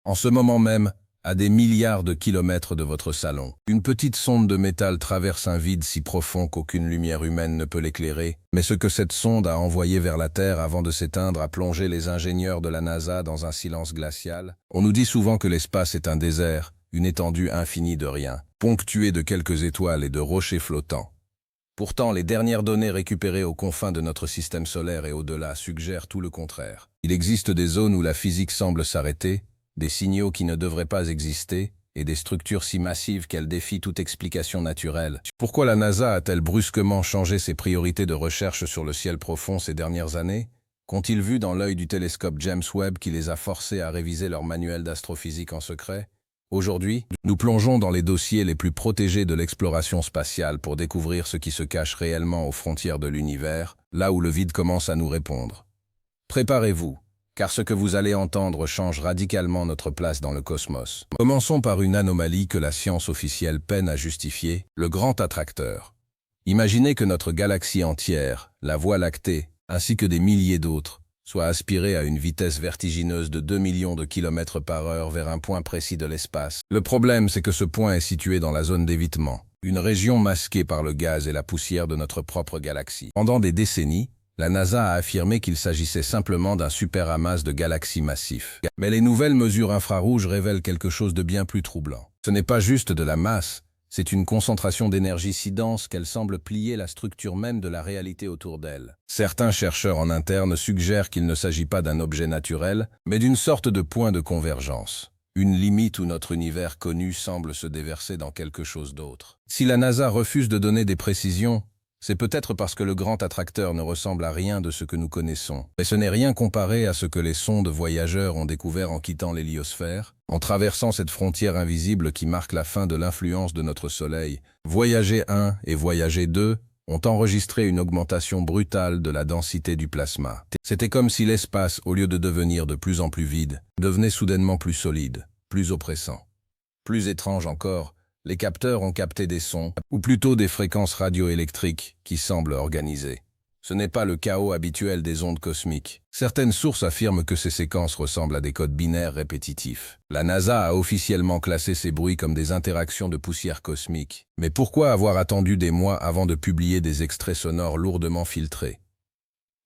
En ce moment même, à des milliards de kilomètres de votre salon, une petite sonde de métal traverse un vide si profond qu'aucune lumière humaine ne peut l'éclairer, mais ce que cette sonde a envoyé vers la Terre avant de s'éteindre a plongé les ingénieurs de la NASA dans un silence glacial. On nous dit souvent que l'espace est un désert, une étendue infinie de rien, ponctuée de quelques étoiles et de rochers flottants. Pourtant, les dernières données récupérées aux confins de notre système solaire et au-delà suggèrent tout le contraire. Il existe des zones où la physique semble s'arrêter, des signaux qui ne devraient pas exister, et des structures si massives qu'elles défient toute explication naturelle. Pourquoi la NASA a-t-elle brusquement changé ses priorités de recherche sur le ciel profond ces dernières années? Qu'ont-ils vu dans l'œil du télescope James Webb qui les a forcés à réviser leur manuel d'astrophysique en secret? Aujourd'hui, nous plongeons dans les dossiers les plus protégés de l'exploration spatiale pour découvrir ce qui se cache réellement aux frontières de l'univers, là où le vide commence à nous répondre. Préparez-vous, car ce que vous allez entendre change radicalement notre place dans le cosmos. Commençons par une anomalie que la science officielle peine à justifier, le grand attracteur. Imaginez que notre galaxie entière, la Voie lactée, ainsi que des milliers d'autres, soit aspirée à une vitesse vertigineuse de 2 millions de kilomètres par heure vers un point précis de l'espace. Le problème, c'est que ce point est situé dans la zone d'évitement, une région masquée par le gaz et la poussière de notre propre galaxie. Pendant des décennies, la NASA a affirmé qu'il s'agissait simplement d'un super amas de galaxies massifs. Mais les nouvelles mesures infrarouges révèlent quelque chose de bien plus troublant. Ce n'est pas juste de la masse, c'est une concentration d'énergie si dense qu'elle semble plier la structure même de la réalité autour d'elle. Certains chercheurs en interne suggèrent qu'il ne s'agit pas d'un objet naturel, mais d'une sorte de point de convergence. Une limite où notre univers connu semble se déverser dans quelque chose d'autre. Si la NASA refuse de donner des précisions, c'est peut-être parce que le grand attracteur ne ressemble à rien de ce que nous connaissons. Mais ce n'est rien comparé à ce que les sondes voyageurs ont découvert en quittant l'héliosphère, en traversant cette frontière invisible qui marque la fin de l'influence de notre Soleil. Voyager 1 et Voyager 2 ont enregistré une augmentation brutale de la densité du plasma. C'était comme si l'espace, au lieu de devenir de plus en plus vide, devenait soudainement plus solide, plus oppressant. Plus étrange encore, les capteurs ont capté des sons, ou plutôt des fréquences radioélectriques, qui semblent organisées. Ce n'est pas le chaos habituel des ondes cosmiques. Certaines sources affirment que ces séquences ressemblent à des codes binaires répétitifs. La NASA a officiellement classé ces bruits comme des interactions de poussière cosmique. Mais pourquoi avoir attendu des mois avant de publier des extraits sonores lourdement filtrés?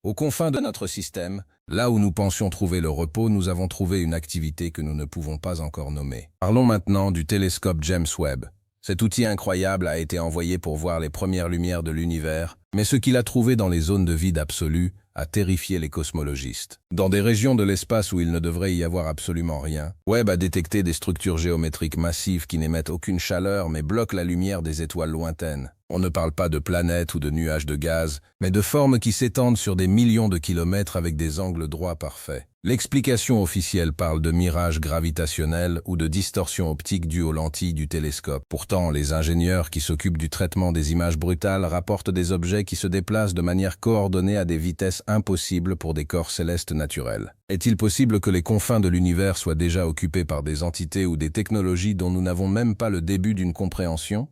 Aux confins de notre système, là où nous pensions trouver le repos, nous avons trouvé une activité que nous ne pouvons pas encore nommer. Parlons maintenant du télescope James Webb. Cet outil incroyable a été envoyé pour voir les premières lumières de l'univers, mais ce qu'il a trouvé dans les zones de vide absolu a terrifié les cosmologistes. Dans des régions de l'espace où il ne devrait y avoir absolument rien, Webb a détecté des structures géométriques massives qui n'émettent aucune chaleur mais bloquent la lumière des étoiles lointaines. On ne parle pas de planètes ou de nuages de gaz, mais de formes qui s'étendent sur des millions de kilomètres avec des angles droits parfaits. L'explication officielle parle de mirage gravitationnel ou de distorsion optique due aux lentilles du télescope. Pourtant, les ingénieurs qui s'occupent du traitement des images brutales rapportent des objets qui se déplacent de manière coordonnée à des vitesses impossibles pour des corps célestes naturels. Est-il possible que les confins de l'univers soient déjà occupés par des entités ou des technologies dont nous n'avons même pas le début d'une compréhension?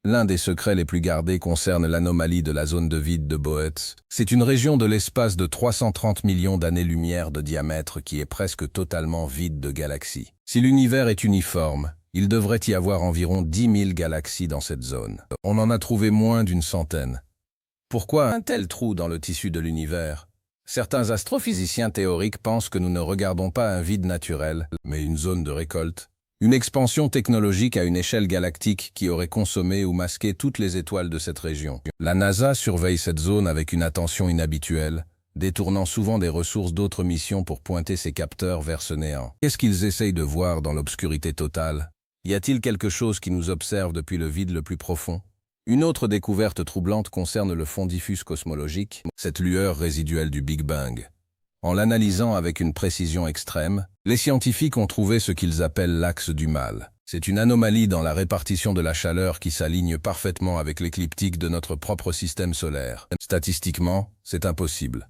L'un des secrets les plus gardés concerne l'anomalie de la zone de vide de Boötz. C'est une région de l'espace de 330 millions d'années-lumière de diamètre qui est presque totalement vide de galaxies. Si l'univers est uniforme, il devrait y avoir environ 10 000 galaxies dans cette zone. On en a trouvé moins d'une centaine. Pourquoi un tel trou dans le tissu de l'univers? Certains astrophysiciens théoriques pensent que nous ne regardons pas un vide naturel, mais une zone de récolte. Une expansion technologique à une échelle galactique qui aurait consommé ou masqué toutes les étoiles de cette région. La NASA surveille cette zone avec une attention inhabituelle, détournant souvent des ressources d'autres missions pour pointer ses capteurs vers ce néant. Qu'est-ce qu'ils essayent de voir dans l'obscurité totale? Y a-t-il quelque chose qui nous observe depuis le vide le plus profond? Une autre découverte troublante concerne le fond diffus cosmologique, cette lueur résiduelle du Big Bang. En l'analysant avec une précision extrême, les scientifiques ont trouvé ce qu'ils appellent l'axe du mal. C'est une anomalie dans la répartition de la chaleur qui s'aligne parfaitement avec l'écliptique de notre propre système solaire. Statistiquement, c'est impossible.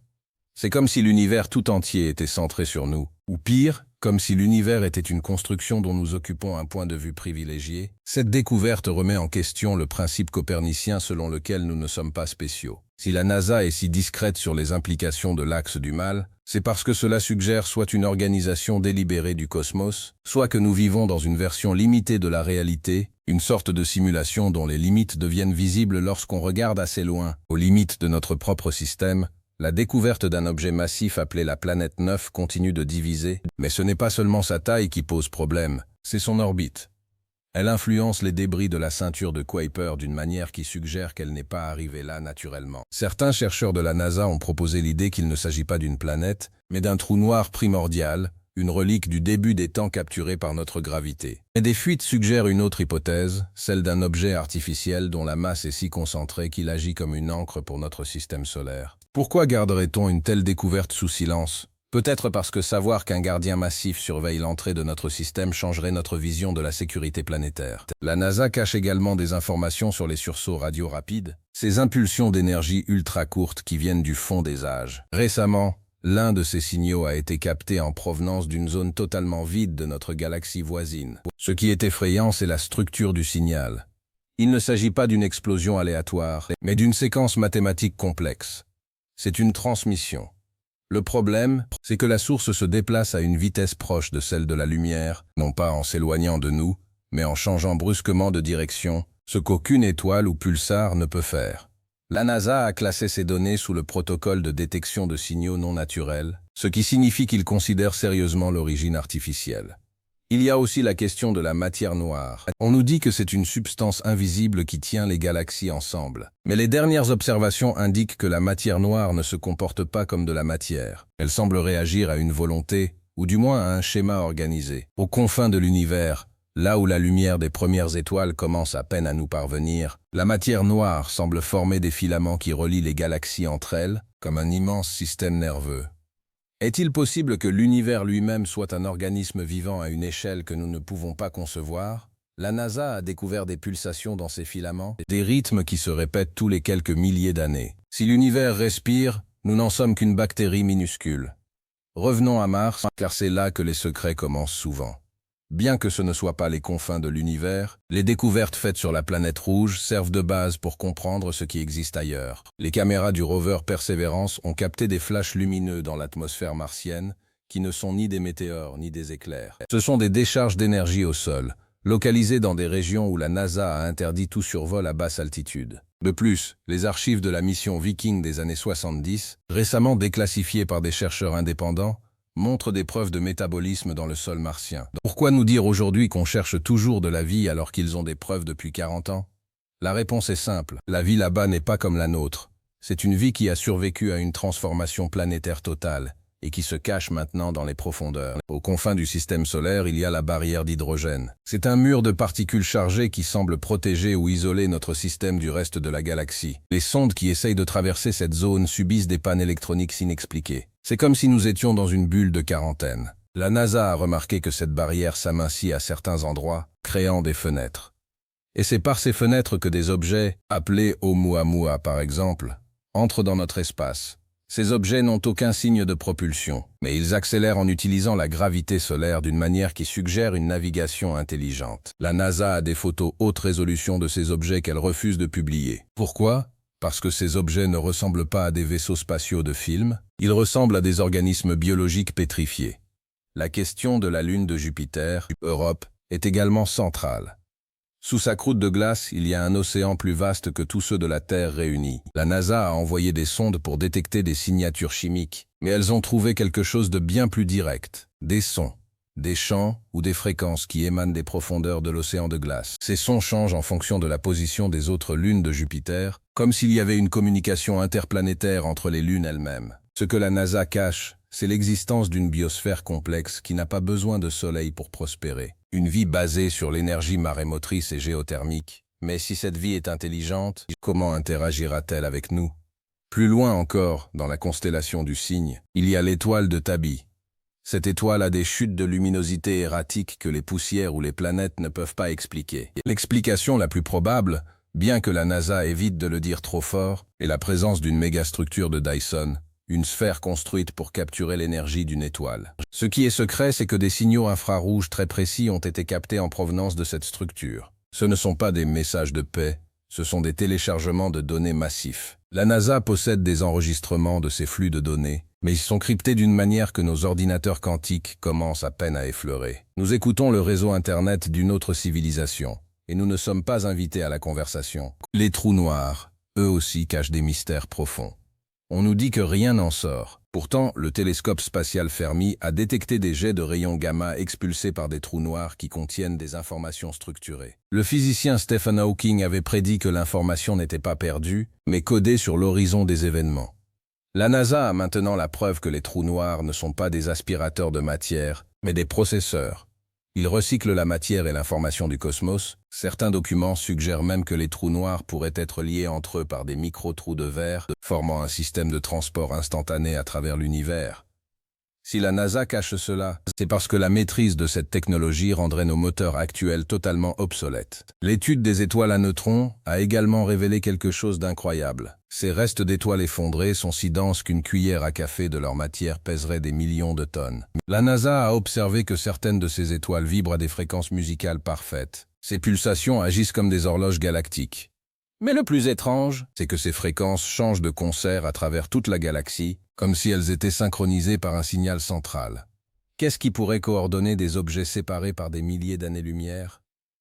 C'est comme si l'univers tout entier était centré sur nous. Ou pire, comme si l'univers était une construction dont nous occupons un point de vue privilégié. Cette découverte remet en question le principe copernicien selon lequel nous ne sommes pas spéciaux. Si la NASA est si discrète sur les implications de l'axe du mal, c'est parce que cela suggère soit une organisation délibérée du cosmos, soit que nous vivons dans une version limitée de la réalité, une sorte de simulation dont les limites deviennent visibles lorsqu'on regarde assez loin, aux limites de notre propre système. La découverte d'un objet massif appelé la planète 9 continue de diviser, mais ce n'est pas seulement sa taille qui pose problème, c'est son orbite. Elle influence les débris de la ceinture de Kuiper d'une manière qui suggère qu'elle n'est pas arrivée là naturellement. Certains chercheurs de la NASA ont proposé l'idée qu'il ne s'agit pas d'une planète, mais d'un trou noir primordial, une relique du début des temps capturée par notre gravité. Mais des fuites suggèrent une autre hypothèse, celle d'un objet artificiel dont la masse est si concentrée qu'il agit comme une encre pour notre système solaire. Pourquoi garderait-on une telle découverte sous silence ? Peut-être parce que savoir qu'un gardien massif surveille l'entrée de notre système changerait notre vision de la sécurité planétaire. La NASA cache également des informations sur les sursauts radio rapides, ces impulsions d'énergie ultra courtes qui viennent du fond des âges. Récemment, l'un de ces signaux a été capté en provenance d'une zone totalement vide de notre galaxie voisine. Ce qui est effrayant, c'est la structure du signal. Il ne s'agit pas d'une explosion aléatoire, mais d'une séquence mathématique complexe. C'est une transmission. Le problème, c'est que la source se déplace à une vitesse proche de celle de la lumière, non pas en s'éloignant de nous, mais en changeant brusquement de direction, ce qu'aucune étoile ou pulsar ne peut faire. La NASA a classé ces données sous le protocole de détection de signaux non naturels, ce qui signifie qu'il considère sérieusement l'origine artificielle. Il y a aussi la question de la matière noire. On nous dit que c'est une substance invisible qui tient les galaxies ensemble. Mais les dernières observations indiquent que la matière noire ne se comporte pas comme de la matière. Elle semble réagir à une volonté, ou du moins à un schéma organisé. Aux confins de l'univers, là où la lumière des premières étoiles commence à peine à nous parvenir, la matière noire semble former des filaments qui relient les galaxies entre elles, comme un immense système nerveux. Est-il possible que l'univers lui-même soit un organisme vivant à une échelle que nous ne pouvons pas concevoir ? La NASA a découvert des pulsations dans ces filaments, des rythmes qui se répètent tous les quelques milliers d'années. Si l'univers respire, nous n'en sommes qu'une bactérie minuscule. Revenons à Mars, car c'est là que les secrets commencent souvent. Bien que ce ne soit pas les confins de l'univers, les découvertes faites sur la planète rouge servent de base pour comprendre ce qui existe ailleurs. Les caméras du rover Perseverance ont capté des flashs lumineux dans l'atmosphère martienne, qui ne sont ni des météores ni des éclairs. Ce sont des décharges d'énergie au sol, localisées dans des régions où la NASA a interdit tout survol à basse altitude. De plus, les archives de la mission Viking des années 70, récemment déclassifiées par des chercheurs indépendants, montrent des preuves de métabolisme dans le sol martien. Pourquoi nous dire aujourd'hui qu'on cherche toujours de la vie alors qu'ils ont des preuves depuis 40 ans? La réponse est simple, la vie là-bas n'est pas comme la nôtre. C'est une vie qui a survécu à une transformation planétaire totale et qui se cache maintenant dans les profondeurs. Aux confins du système solaire, il y a la barrière d'hydrogène. C'est un mur de particules chargées qui semble protéger ou isoler notre système du reste de la galaxie. Les sondes qui essayent de traverser cette zone subissent des pannes électroniques inexpliquées. C'est comme si nous étions dans une bulle de quarantaine. La NASA a remarqué que cette barrière s'amincit à certains endroits, créant des fenêtres. Et c'est par ces fenêtres que des objets, appelés Oumuamua par exemple, entrent dans notre espace. Ces objets n'ont aucun signe de propulsion, mais ils accélèrent en utilisant la gravité solaire d'une manière qui suggère une navigation intelligente. La NASA a des photos haute résolution de ces objets qu'elle refuse de publier. Pourquoi ? Parce que ces objets ne ressemblent pas à des vaisseaux spatiaux de film, ils ressemblent à des organismes biologiques pétrifiés. La question de la lune de Jupiter, Europe, est également centrale. Sous sa croûte de glace, il y a un océan plus vaste que tous ceux de la Terre réunis. La NASA a envoyé des sondes pour détecter des signatures chimiques, mais elles ont trouvé quelque chose de bien plus direct, des sons, des chants ou des fréquences qui émanent des profondeurs de l'océan de glace. Ces sons changent en fonction de la position des autres lunes de Jupiter, comme s'il y avait une communication interplanétaire entre les lunes elles-mêmes. Ce que la NASA cache, c'est l'existence d'une biosphère complexe qui n'a pas besoin de soleil pour prospérer. Une vie basée sur l'énergie marémotrice et géothermique. Mais si cette vie est intelligente, comment interagira-t-elle avec nous? Plus loin encore, dans la constellation du Cygne, il y a l'étoile de Tabi. Cette étoile a des chutes de luminosité erratiques que les poussières ou les planètes ne peuvent pas expliquer. L'explication la plus probable, bien que la NASA évite de le dire trop fort, est la présence d'une mégastructure de Dyson, une sphère construite pour capturer l'énergie d'une étoile. Ce qui est secret, c'est que des signaux infrarouges très précis ont été captés en provenance de cette structure. Ce ne sont pas des messages de paix, ce sont des téléchargements de données massifs. La NASA possède des enregistrements de ces flux de données, mais ils sont cryptés d'une manière que nos ordinateurs quantiques commencent à peine à effleurer. Nous écoutons le réseau Internet d'une autre civilisation, et nous ne sommes pas invités à la conversation. Les trous noirs, eux aussi, cachent des mystères profonds. On nous dit que rien n'en sort. Pourtant, le télescope spatial Fermi a détecté des jets de rayons gamma expulsés par des trous noirs qui contiennent des informations structurées. Le physicien Stephen Hawking avait prédit que l'information n'était pas perdue, mais codée sur l'horizon des événements. La NASA a maintenant la preuve que les trous noirs ne sont pas des aspirateurs de matière, mais des processeurs. Ils recyclent la matière et l'information du cosmos. Certains documents suggèrent même que les trous noirs pourraient être liés entre eux par des micro-trous de verre, formant un système de transport instantané à travers l'univers. Si la NASA cache cela, c'est parce que la maîtrise de cette technologie rendrait nos moteurs actuels totalement obsolètes. L'étude des étoiles à neutrons a également révélé quelque chose d'incroyable. Ces restes d'étoiles effondrées sont si denses qu'une cuillère à café de leur matière pèserait des millions de tonnes. La NASA a observé que certaines de ces étoiles vibrent à des fréquences musicales parfaites. Ces pulsations agissent comme des horloges galactiques. Mais le plus étrange, c'est que ces fréquences changent de concert à travers toute la galaxie, comme si elles étaient synchronisées par un signal central. Qu'est-ce qui pourrait coordonner des objets séparés par des milliers d'années-lumière?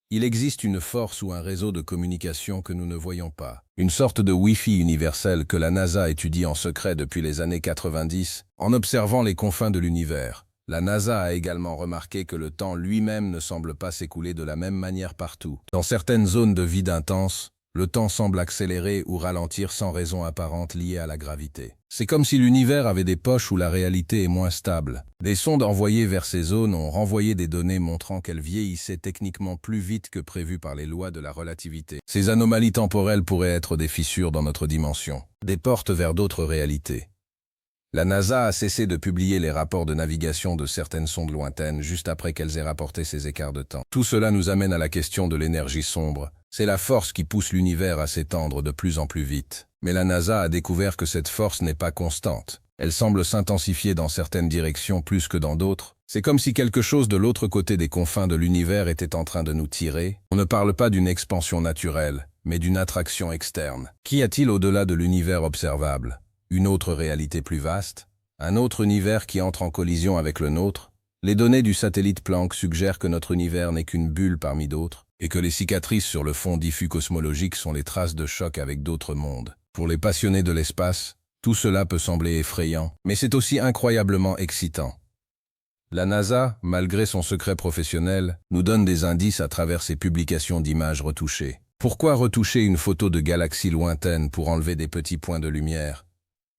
Il existe une force ou un réseau de communication que nous ne voyons pas. Une sorte de Wi-Fi universel que la NASA étudie en secret depuis les années 90, en observant les confins de l'univers. La NASA a également remarqué que le temps lui-même ne semble pas s'écouler de la même manière partout. Dans certaines zones de vide intense, le temps semble accélérer ou ralentir sans raison apparente liée à la gravité. C'est comme si l'univers avait des poches où la réalité est moins stable. Des sondes envoyées vers ces zones ont renvoyé des données montrant qu'elles vieillissaient techniquement plus vite que prévu par les lois de la relativité. Ces anomalies temporelles pourraient être des fissures dans notre dimension, des portes vers d'autres réalités. La NASA a cessé de publier les rapports de navigation de certaines sondes lointaines juste après qu'elles aient rapporté ces écarts de temps. Tout cela nous amène à la question de l'énergie sombre. C'est la force qui pousse l'univers à s'étendre de plus en plus vite. Mais la NASA a découvert que cette force n'est pas constante. Elle semble s'intensifier dans certaines directions plus que dans d'autres. C'est comme si quelque chose de l'autre côté des confins de l'univers était en train de nous tirer. On ne parle pas d'une expansion naturelle, mais d'une attraction externe. Qu'y a-t-il au-delà de l'univers observable? Une autre réalité plus vaste? Un autre univers qui entre en collision avec le nôtre? Les données du satellite Planck suggèrent que notre univers n'est qu'une bulle parmi d'autres, et que les cicatrices sur le fond diffus cosmologique sont les traces de choc avec d'autres mondes. Pour les passionnés de l'espace, tout cela peut sembler effrayant, mais c'est aussi incroyablement excitant. La NASA, malgré son secret professionnel, nous donne des indices à travers ses publications d'images retouchées. Pourquoi retoucher une photo de galaxie lointaine pour enlever des petits points de lumière?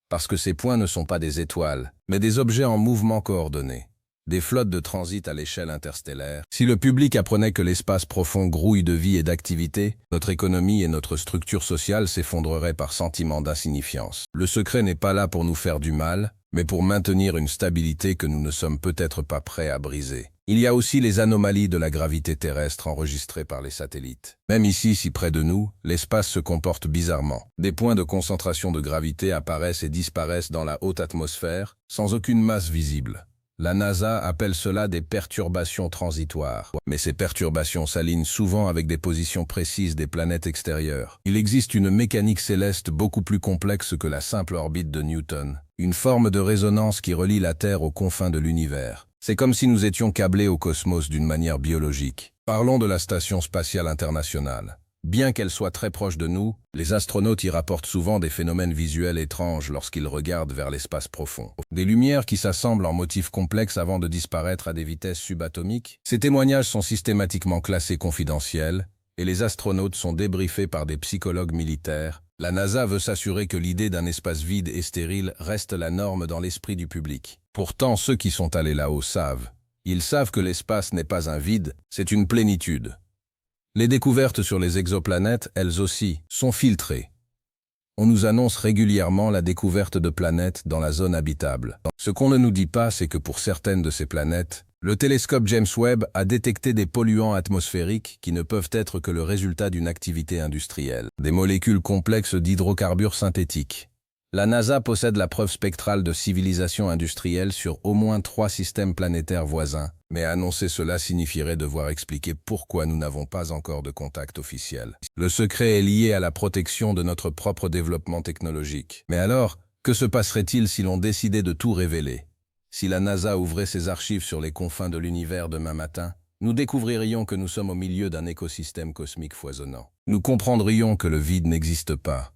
Parce que ces points ne sont pas des étoiles, mais des objets en mouvement coordonné. Des flottes de transit à l'échelle interstellaire. Si le public apprenait que l'espace profond grouille de vie et d'activité, notre économie et notre structure sociale s'effondreraient par sentiment d'insignifiance. Le secret n'est pas là pour nous faire du mal, mais pour maintenir une stabilité que nous ne sommes peut-être pas prêts à briser. Il y a aussi les anomalies de la gravité terrestre enregistrées par les satellites. Même ici, si près de nous, l'espace se comporte bizarrement. Des points de concentration de gravité apparaissent et disparaissent dans la haute atmosphère, sans aucune masse visible. La NASA appelle cela des perturbations transitoires. Mais ces perturbations s'alignent souvent avec des positions précises des planètes extérieures. Il existe une mécanique céleste beaucoup plus complexe que la simple orbite de Newton. Une forme de résonance qui relie la Terre aux confins de l'univers. C'est comme si nous étions câblés au cosmos d'une manière biologique. Parlons de la Station spatiale internationale. Bien qu'elle soit très proche de nous, les astronautes y rapportent souvent des phénomènes visuels étranges lorsqu'ils regardent vers l'espace profond. Des lumières qui s'assemblent en motifs complexes avant de disparaître à des vitesses subatomiques. Ces témoignages sont systématiquement classés confidentiels et les astronautes sont débriefés par des psychologues militaires. La NASA veut s'assurer que l'idée d'un espace vide et stérile reste la norme dans l'esprit du public. Pourtant, ceux qui sont allés là-haut savent. Ils savent que l'espace n'est pas un vide, c'est une plénitude. Les découvertes sur les exoplanètes, elles aussi, sont filtrées. On nous annonce régulièrement la découverte de planètes dans la zone habitable. Ce qu'on ne nous dit pas, c'est que pour certaines de ces planètes, le télescope James Webb a détecté des polluants atmosphériques qui ne peuvent être que le résultat d'une activité industrielle. Des molécules complexes d'hydrocarbures synthétiques. La NASA possède la preuve spectrale de civilisation industrielle sur au moins 3 systèmes planétaires voisins, mais annoncer cela signifierait devoir expliquer pourquoi nous n'avons pas encore de contact officiel. Le secret est lié à la protection de notre propre développement technologique. Mais alors, que se passerait-il si l'on décidait de tout révéler? Si la NASA ouvrait ses archives sur les confins de l'univers demain matin, nous découvririons que nous sommes au milieu d'un écosystème cosmique foisonnant. Nous comprendrions que le vide n'existe pas,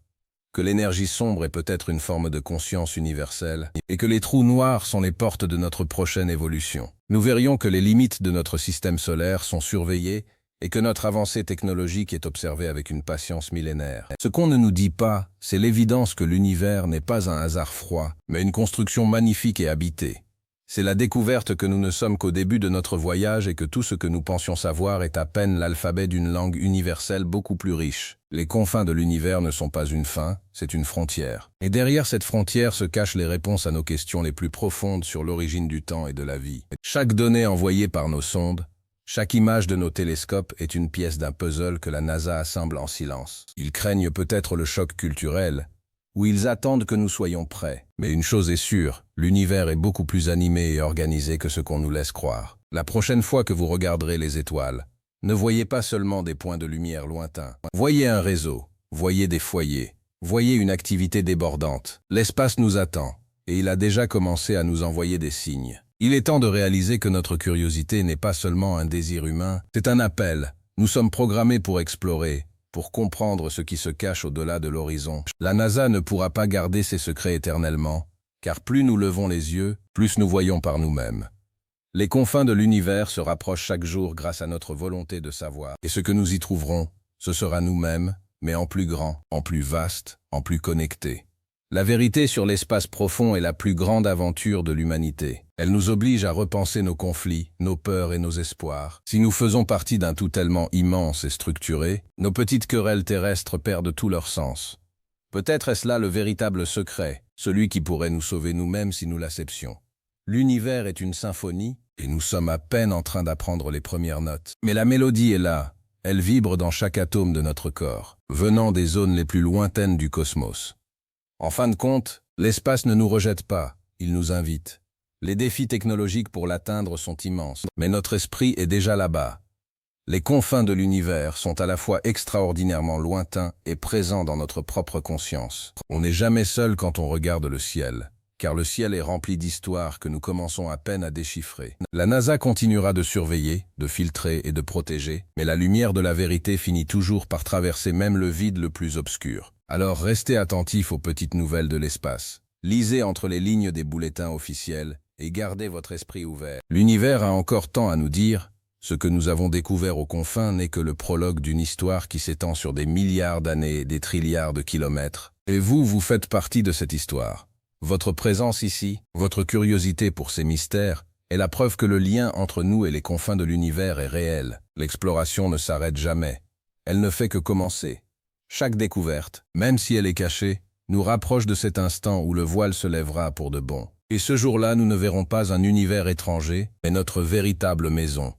que l'énergie sombre est peut-être une forme de conscience universelle, et que les trous noirs sont les portes de notre prochaine évolution. Nous verrions que les limites de notre système solaire sont surveillées et que notre avancée technologique est observée avec une patience millénaire. Ce qu'on ne nous dit pas, c'est l'évidence que l'univers n'est pas un hasard froid, mais une construction magnifique et habitée. C'est la découverte que nous ne sommes qu'au début de notre voyage et que tout ce que nous pensions savoir est à peine l'alphabet d'une langue universelle beaucoup plus riche. Les confins de l'univers ne sont pas une fin, c'est une frontière. Et derrière cette frontière se cachent les réponses à nos questions les plus profondes sur l'origine du temps et de la vie. Chaque donnée envoyée par nos sondes, chaque image de nos télescopes est une pièce d'un puzzle que la NASA assemble en silence. Ils craignent peut-être le choc culturel, où ils attendent que nous soyons prêts. Mais une chose est sûre, l'univers est beaucoup plus animé et organisé que ce qu'on nous laisse croire. La prochaine fois que vous regarderez les étoiles, ne voyez pas seulement des points de lumière lointains. Voyez un réseau, voyez des foyers, voyez une activité débordante. L'espace nous attend, et il a déjà commencé à nous envoyer des signes. Il est temps de réaliser que notre curiosité n'est pas seulement un désir humain, c'est un appel. Nous sommes programmés pour explorer, pour comprendre ce qui se cache au-delà de l'horizon. La NASA ne pourra pas garder ses secrets éternellement, car plus nous levons les yeux, plus nous voyons par nous-mêmes. Les confins de l'univers se rapprochent chaque jour grâce à notre volonté de savoir. Et ce que nous y trouverons, ce sera nous-mêmes, mais en plus grand, en plus vaste, en plus connecté. La vérité sur l'espace profond est la plus grande aventure de l'humanité. Elle nous oblige à repenser nos conflits, nos peurs et nos espoirs. Si nous faisons partie d'un tout tellement immense et structuré, nos petites querelles terrestres perdent tout leur sens. Peut-être est-ce là le véritable secret, celui qui pourrait nous sauver nous-mêmes si nous l'acceptions. L'univers est une symphonie, et nous sommes à peine en train d'apprendre les premières notes. Mais la mélodie est là, elle vibre dans chaque atome de notre corps, venant des zones les plus lointaines du cosmos. En fin de compte, l'espace ne nous rejette pas, il nous invite. Les défis technologiques pour l'atteindre sont immenses, mais notre esprit est déjà là-bas. Les confins de l'univers sont à la fois extraordinairement lointains et présents dans notre propre conscience. On n'est jamais seul quand on regarde le ciel, car le ciel est rempli d'histoires que nous commençons à peine à déchiffrer. La NASA continuera de surveiller, de filtrer et de protéger, mais la lumière de la vérité finit toujours par traverser même le vide le plus obscur. Alors restez attentifs aux petites nouvelles de l'espace. Lisez entre les lignes des bulletins officiels et gardez votre esprit ouvert. L'univers a encore tant à nous dire. Ce que nous avons découvert aux confins n'est que le prologue d'une histoire qui s'étend sur des milliards d'années et des trilliards de kilomètres. Et vous faites partie de cette histoire. Votre présence ici, votre curiosité pour ces mystères, est la preuve que le lien entre nous et les confins de l'univers est réel. L'exploration ne s'arrête jamais. Elle ne fait que commencer. Chaque découverte, même si elle est cachée, nous rapproche de cet instant où le voile se lèvera pour de bon. Et ce jour-là, nous ne verrons pas un univers étranger, mais notre véritable maison.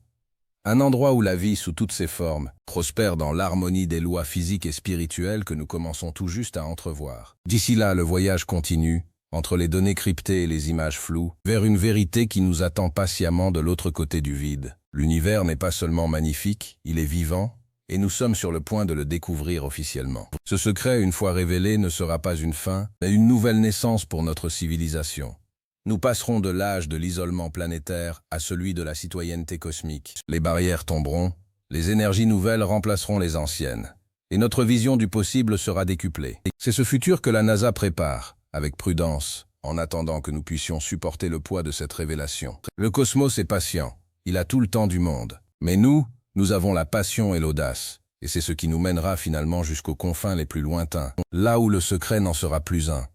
Un endroit où la vie, sous toutes ses formes, prospère dans l'harmonie des lois physiques et spirituelles que nous commençons tout juste à entrevoir. D'ici là, le voyage continue, entre les données cryptées et les images floues, vers une vérité qui nous attend patiemment de l'autre côté du vide. L'univers n'est pas seulement magnifique, il est vivant, et nous sommes sur le point de le découvrir officiellement. Ce secret, une fois révélé, ne sera pas une fin, mais une nouvelle naissance pour notre civilisation. Nous passerons de l'âge de l'isolement planétaire à celui de la citoyenneté cosmique. Les barrières tomberont, les énergies nouvelles remplaceront les anciennes, et notre vision du possible sera décuplée. C'est ce futur que la NASA prépare, avec prudence, en attendant que nous puissions supporter le poids de cette révélation. Le cosmos est patient, il a tout le temps du monde, mais nous avons la passion et l'audace, et c'est ce qui nous mènera finalement jusqu'aux confins les plus lointains, là où le secret n'en sera plus un.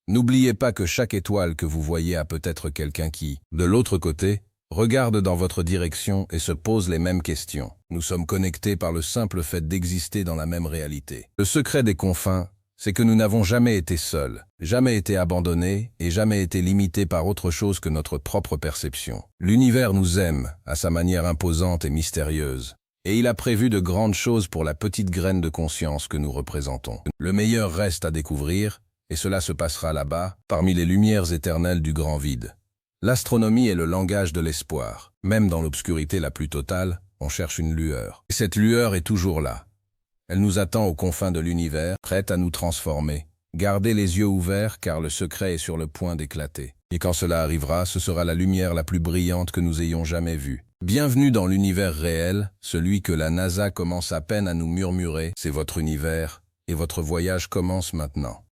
N'oubliez pas que chaque étoile que vous voyez a peut-être quelqu'un qui, de l'autre côté, regarde dans votre direction et se pose les mêmes questions. Nous sommes connectés par le simple fait d'exister dans la même réalité. Le secret des confins, c'est que nous n'avons jamais été seuls, jamais été abandonnés et jamais été limités par autre chose que notre propre perception. L'univers nous aime, à sa manière imposante et mystérieuse, et il a prévu de grandes choses pour la petite graine de conscience que nous représentons. Le meilleur reste à découvrir, Et cela se passera là-bas, parmi les lumières éternelles du grand vide. L'astronomie est le langage de l'espoir. Même dans l'obscurité la plus totale, on cherche une lueur. Et cette lueur est toujours là. Elle nous attend aux confins de l'univers, prête à nous transformer. Gardez les yeux ouverts car le secret est sur le point d'éclater. Et quand cela arrivera, ce sera la lumière la plus brillante que nous ayons jamais vue. Bienvenue dans l'univers réel, celui que la NASA commence à peine à nous murmurer. C'est votre univers, et votre voyage commence maintenant.